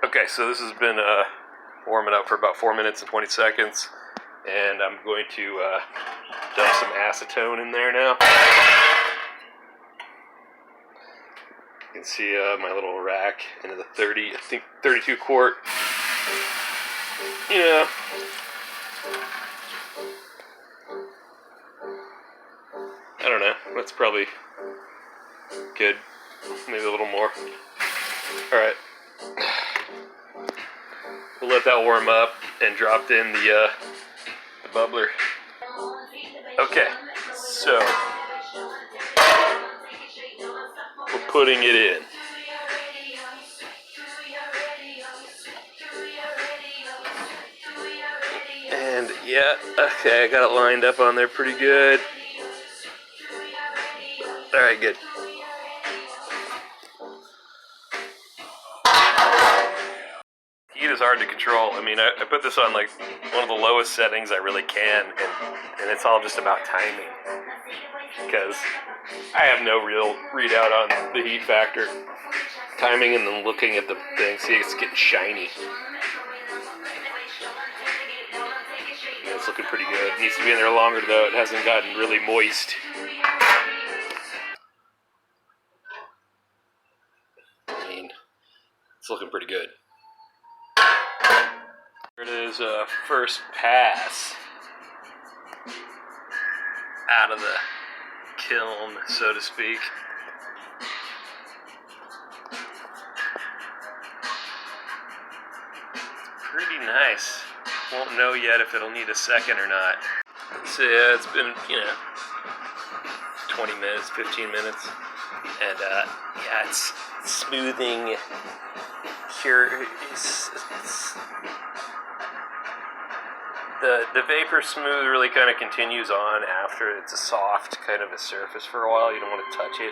Okay, so this has been warming up for about 4 minutes and 20 seconds, and I'm going to dump some acetone in there now. You can see my little rack into the 32 quart. Yeah. I don't know, that's probably good. Maybe a little more. Alright. We'll let that warm up and dropped in the bubbler. Okay, so we're putting it in. And yeah, okay, I got it lined up on there pretty good. Alright, good. Heat is hard to control. I mean, I put this on like one of the lowest settings I really can, and it's all just about timing. Because I have no real readout on the heat factor. Timing and then looking at the thing, see it's getting shiny. Yeah, it's looking pretty good. It needs to be in there longer though, it hasn't gotten really moist. I mean, it's looking pretty good. Here it is, first pass out of the kiln, so to speak. Pretty nice. Won't know yet if it'll need a second or not. So yeah, it's been, 20 minutes, 15 minutes. And yeah, it's smoothing here. The vapor smooth really kind of continues on after it's a soft kind of a surface for a while. You don't want to touch it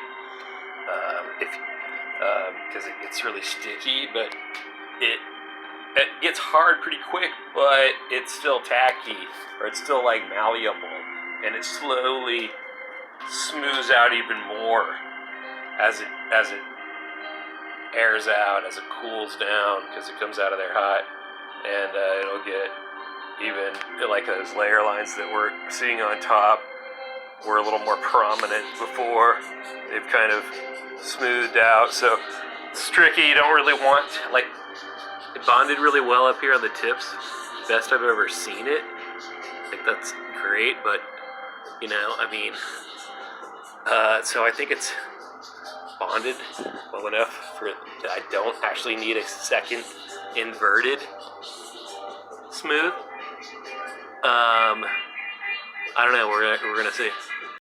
because it gets really sticky, but it gets hard pretty quick, but it's still tacky, or it's still like malleable, and it slowly smooths out even more as it airs out, as it cools down, because it comes out of there hot, and it'll get even like those layer lines that we're seeing on top were a little more prominent before. They've kind of smoothed out, so it's tricky. You don't really want, like, it bonded really well up here on the tips. Best I've ever seen it. Like, that's great, but, I mean, so I think it's bonded well enough for that I don't actually need a second inverted smooth. I don't know, we're gonna see.